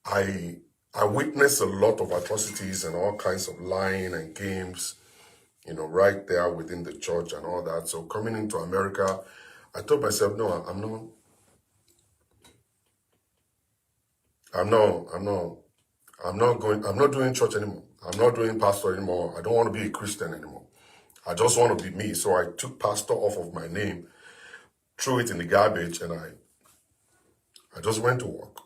I I witnessed a lot of atrocities and all kinds of lying and games, right there within the church and all that. So coming into America, I told myself, no, I'm not doing church anymore. I'm not doing pastor anymore. I don't want to be a Christian anymore. I just want to be me. So I took pastor off of my name, threw it in the garbage, and I just went to work.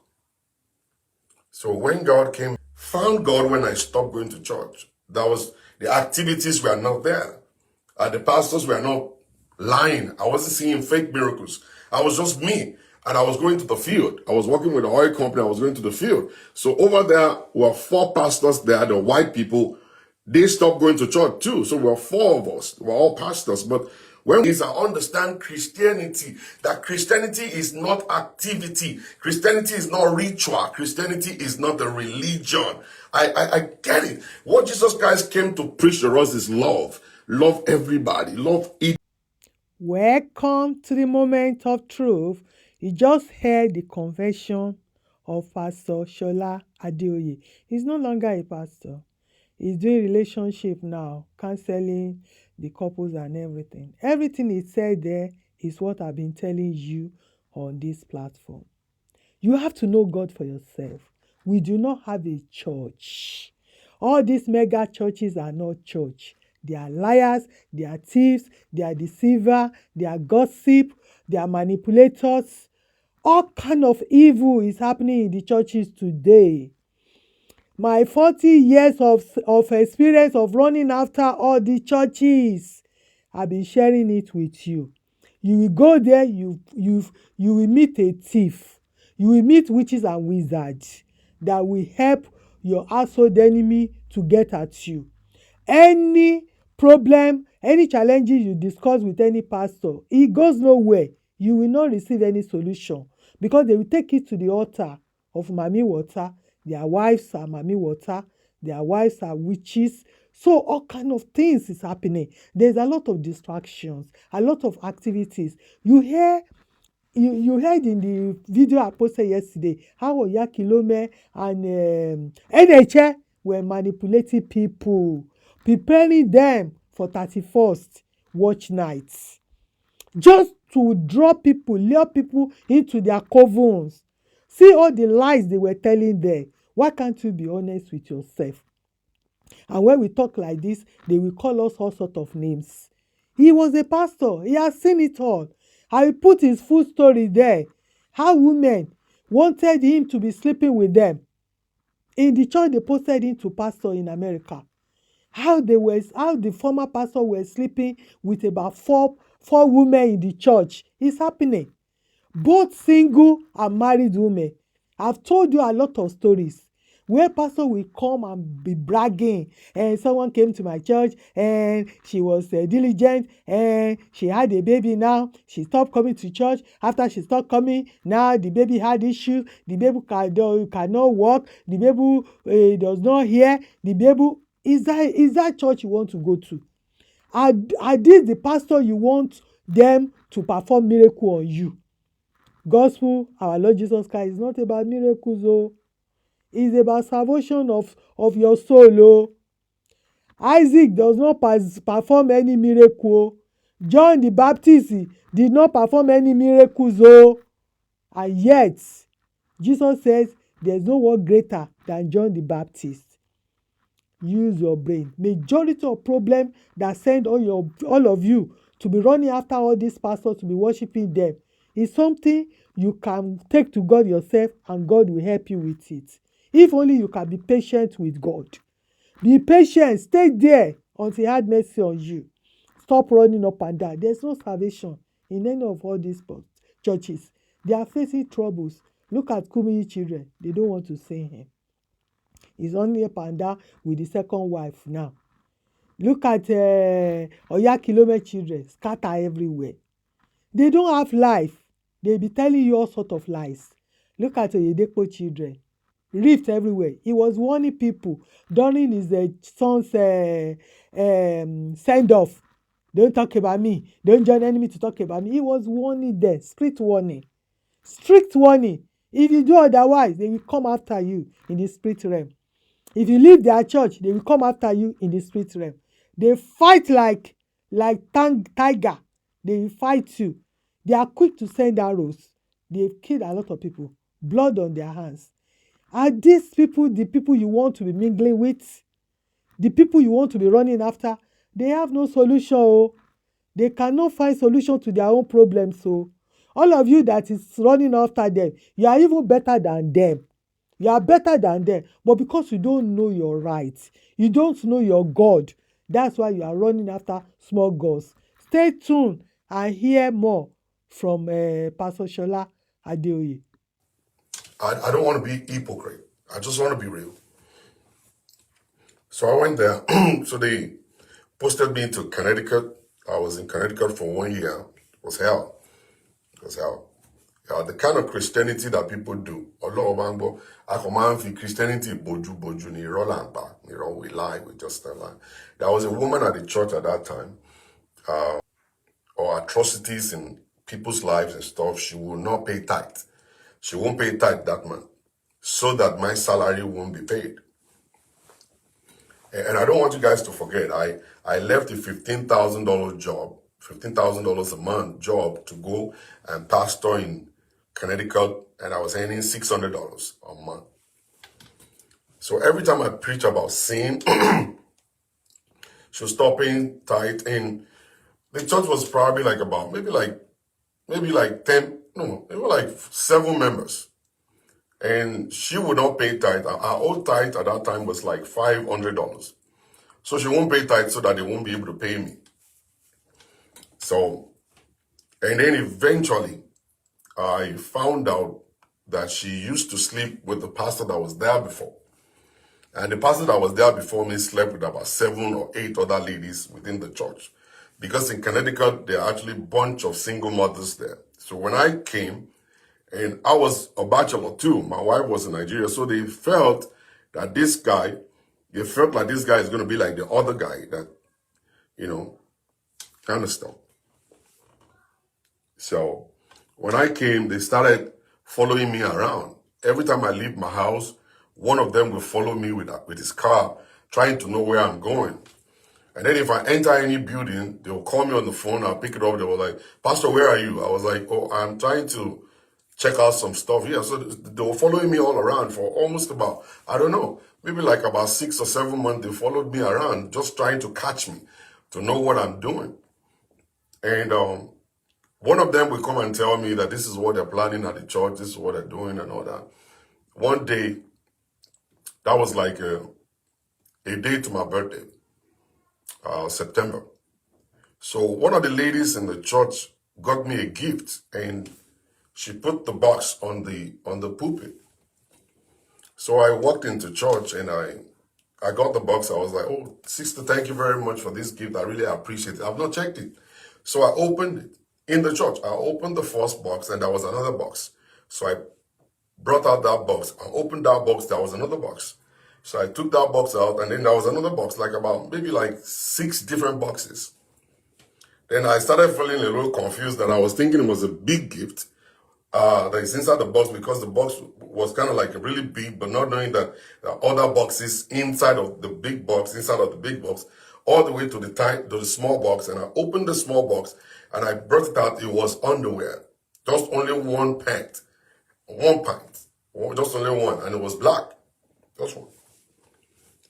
So when God came, found God when I stopped going to church. That was the activities were not there. The pastors were not lying. I wasn't seeing fake miracles. I was just me. And I was going to the field. I was working with the oil company. I was going to the field. So over there were 4 pastors there, the white people. They stopped going to church too. So we were 4 of us. We're all pastors. But when I understand Christianity, that Christianity is not activity. Christianity is not ritual. Christianity is not a religion. I get it. What Jesus Christ came to preach to us is love. Love everybody. Love each. Welcome to the moment of truth. You just heard the confession of Pastor Shola Adeoye. He's no longer a pastor. He's doing relationship now, counseling the couples and everything. Everything he said there is what I've been telling you on this platform. You have to know God for yourself. We do not have a church. All these mega churches are not church. They are liars, they are thieves, they are deceiver, they are gossip, they are manipulators. All kind of evil is happening in the churches today. My 40 years of experience of running after all the churches, I've been sharing it with you. You will go there, you will meet a thief. You will meet witches and wizards that will help your household enemy to get at you. Any problem, any challenges you discuss with any pastor, it goes nowhere. You will not receive any solution because they will take it to the altar of Mami Water. Their wives are Mami Water. Their wives are witches. So all kind of things is happening. There's a lot of distractions, a lot of activities. You heard in the video I posted yesterday how Oya Kilome and NHA were manipulating people, preparing them for 31st watch nights, just to draw people, lure people into their covens. See all the lies they were telling them. Why can't you be honest with yourself? And when we talk like this, they will call us all sort of names. He was a pastor. He has seen it all. I will put his full story there. How women wanted him to be sleeping with them. In the church, they posted him to pastor in America. How the former pastor were sleeping with about four women in the church. It's happening. Both single and married women. I've told you a lot of stories where pastor will come and be bragging, and someone came to my church and she was diligent and she had a baby. Now she stopped coming to church. After she stopped coming, now the baby had issues. The baby cannot walk. The baby does not hear. The baby is that church you want to go to? Are this the pastor you want them to perform miracle on you? Gospel, our Lord Jesus Christ, is not about miracles, oh. It's about salvation of your soul, oh. Isaac does not perform any miracle. John the Baptist did not perform any miracles, oh. And yet, Jesus says there's no one greater than John the Baptist. Use your brain. Majority of problem that send all of you to be running after all these pastors, to be worshiping them, is something you can take to God yourself, and God will help you with it. If only you can be patient with God. Be patient. Stay there until He had mercy on you. Stop running up and down. There's no salvation in any of all these churches. They are facing troubles. Look at Kumiyi children. They don't want to see Him. He's only up and down with the second wife now. Look at Oya Kilome children, scatter everywhere. They don't have life. They be telling you all sort of lies. Look at Oyedepo children, rift everywhere. He was warning people during his son's send-off. Don't talk about me. Don't join enemy to talk about me. He was warning them, strict warning. Strict warning. If you do otherwise, they will come after you in the spirit realm. If you leave their church, they will come after you in the spirit realm. They fight like tiger. They will fight you. They are quick to send arrows. They've killed a lot of people. Blood on their hands. Are these people the people you want to be mingling with? The people you want to be running after? They have no solution. Oh. They cannot find solution to their own problems. So all of you that is running after them, you are even better than them. You are better than them. But because you don't know your rights, you don't know your God, that's why you are running after small gods. Stay tuned and hear more from Pastor Shola Adeoye. I don't want to be hypocrite. I just want to be real. So I went there. So they posted me to Connecticut. I was in Connecticut for 1 year. It was hell. It was hell. The kind of Christianity that people do. Although I command Christianity boju ni roland back. You know, we lie, we just lie. There was a woman at the church at that time, or atrocities in people's lives and stuff. She will not pay tithe. She won't pay tithe that month, so that my salary won't be paid. And I don't want you guys to forget, I left a $15,000 job, $15,000 a month job to go and pastor in Connecticut, and I was earning $600 a month. So every time I preach about sin, she was stopping tight, and the church was probably like about maybe like 10, no, it was like 7 members. And she would not pay tithe. Our old tithe at that time was like $500. So she won't pay tithe so that they won't be able to pay me. So, and then eventually, I found out that she used to sleep with the pastor that was there before. And the pastor that was there before me slept with about 7 or 8 other ladies within the church. Because in Connecticut, there are actually a bunch of single mothers there. So when I came, and I was a bachelor too, my wife was in Nigeria, so they felt like this guy is going to be like the other guy that, kind of stuff. So when I came, they started following me around. Every time I leave my house, one of them will follow me with his car, trying to know where I'm going. And then if I enter any building, they'll call me on the phone, I'll pick it up, they were like, Pastor, where are you? I was like, oh, I'm trying to check out some stuff here. So they were following me all around for almost about, I don't know, maybe like about 6 or 7 months. They followed me around, just trying to catch me, to know what I'm doing. And one of them will come and tell me that this is what they're planning at the church, this is what they're doing and all that. One day, that was like a day to my birthday, September. So one of the ladies in the church got me a gift, and she put the box on the pulpit. So I walked into church and I got the box. I was like, oh, sister, thank you very much for this gift. I really appreciate it. I've not checked it. So I opened it in the church. I opened the first box and there was another box. So I brought out that box. I opened that box. There was another box. So I took that box out, and then there was another box, like about maybe like 6 different boxes. Then I started feeling a little confused, that I was thinking it was a big gift that is inside the box, because the box was kind of like really big, but not knowing that there are other boxes inside of the big box, all the way to the small box. And I opened the small box and I brought it out. It was underwear, just only one pant, just only one, and it was black, just one.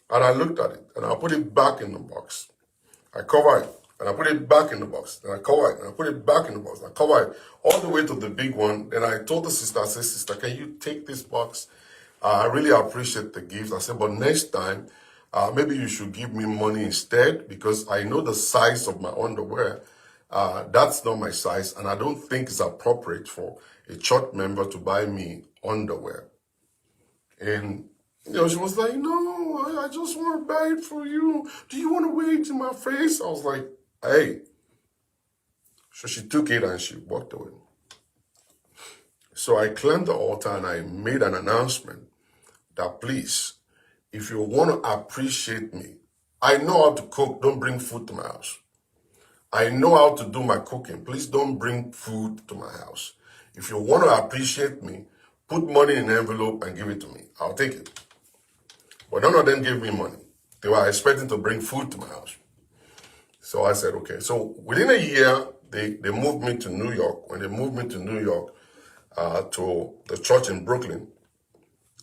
And I looked at it and I put it back in the box. I covered it and I put it back in the box. And I cover it and I put it back in the box. And I cover it all the way to the big one. Then I told the sister, I said, sister, can you take this box? I really appreciate the gift. I said, but next time, maybe you should give me money instead, because I know the size of my underwear. That's not my size, and I don't think it's appropriate for a church member to buy me underwear. And she was like, no, I just want to buy it for you. Do you want to wear it in my face? I was like, hey. So she took it and she walked away. So I climbed the altar and I made an announcement that, please, if you want to appreciate me, I know how to cook, don't bring food to my house. I know how to do my cooking. Please don't bring food to my house. If you want to appreciate me, put money in an envelope and give it to me. I'll take it. But none of them gave me money. They were expecting to bring food to my house. So I said, okay. So within a year, they moved me to New York. When they moved me to New York, to the church in Brooklyn,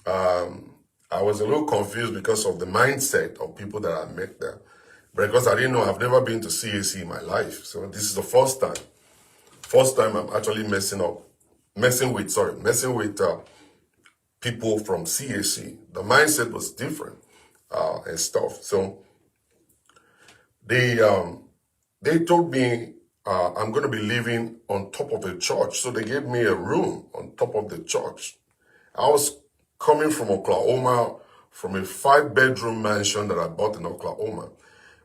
I was a little confused because of the mindset of people that I met there. Because I didn't know, I've never been to C.A.C. in my life. So this is the first time I'm actually messing with people from C.A.C. The mindset was different and stuff. So they told me I'm going to be living on top of the church. So they gave me a room on top of the church. I was coming from Oklahoma, from a 5-bedroom mansion that I bought in Oklahoma.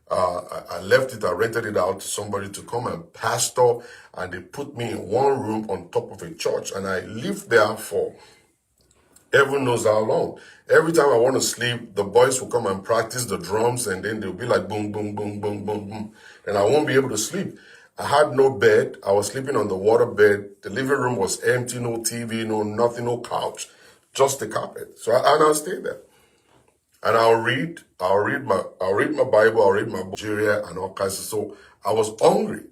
I left it, I rented it out to somebody to come and pastor, and they put me in one room on top of a church, and I lived there for heaven knows how long. Every time I want to sleep, the boys will come and practice the drums, and then they'll be like boom, boom, boom, boom, boom, boom, and I won't be able to sleep. I had no bed. I was sleeping on the water bed. The living room was empty, no TV, no nothing, no couch, just the carpet. So I'll stay there. And I'll read my Bible, I'll read my book, Nigeria and all kinds of. So I was hungry,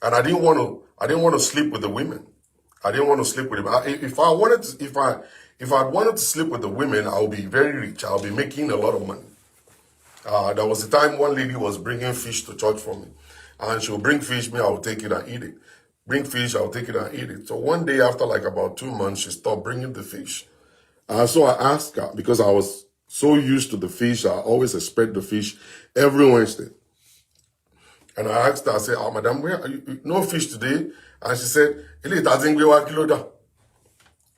and I didn't want to sleep with the women. I didn't want to sleep with them. If I wanted to sleep with the women, I'll be very rich. I'll be making a lot of money. There was a time one lady was bringing fish to church for me, and she'll bring fish, me, I'll take it and eat it. Bring fish, I'll take it and eat it. So one day after like about 2 months, she stopped bringing the fish. So I asked her, because I was so used to the fish, I always expect the fish every Wednesday. And I asked her, I said, "Oh, madam, where are you? No fish today?" And she said, "Ele tazingwe wa kilo da."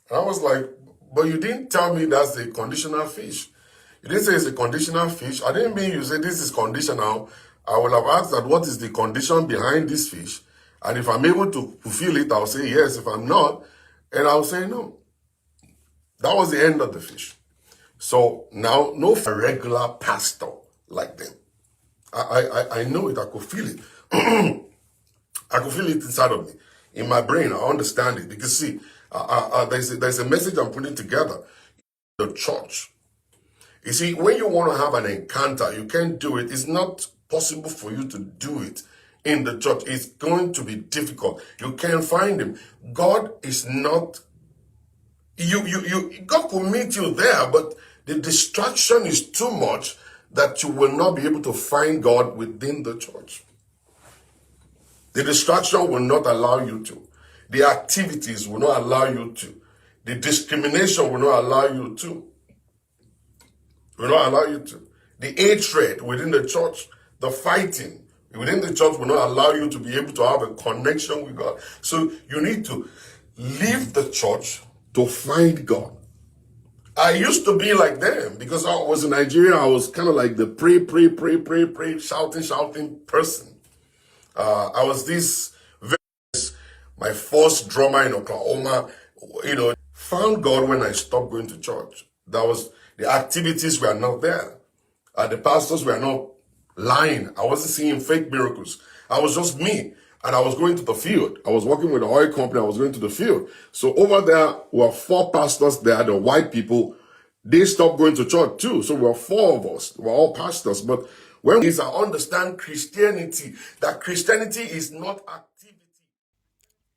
And I was like, "But you didn't tell me that's a conditional fish. You didn't say it's a conditional fish. I didn't mean you said this is conditional. I would have asked that what is the condition behind this fish. And if I'm able to fulfill it, I'll say yes. If I'm not, and I'll say no." That was the end of the fish. So now, no regular pastor like them. I know it. I could feel it. I could feel it inside of me, in my brain. I understand it because see, there's a message I'm putting together. The church. You see, when you want to have an encounter, you can't do it. It's not possible for you to do it in the church. It's going to be difficult. You can't find him. God is not. God could meet you there, but the distraction is too much that you will not be able to find God within the church. The distraction will not allow you to. The activities will not allow you to. The discrimination will not allow you to. Will not allow you to. The hatred within the church, the fighting within the church will not allow you to be able to have a connection with God. So you need to leave the church to find God. I used to be like them because I was in Nigeria. I was kind of like the pray, shouting person. I was my first drummer in Oklahoma, found God when I stopped going to church. That was, the activities were not there. The pastors were not lying. I wasn't seeing fake miracles. I was just me. And I was going to the field. I was working with the oil company. I was going to the field. So over there were 4 pastors there, the white people. They stopped going to church too. So we were 4 of us. We were all pastors. But when I understand Christianity, that Christianity is not activity.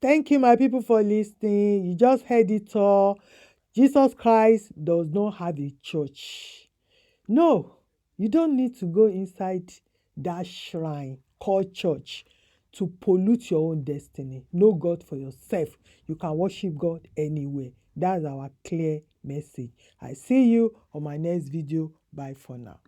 Thank you, my people, for listening. You just heard it all. Jesus Christ does not have a church. No, you don't need to go inside that shrine called church to pollute your own destiny. Know God for yourself. You can worship God anywhere. That's our clear message. I see you on my next video. Bye for now.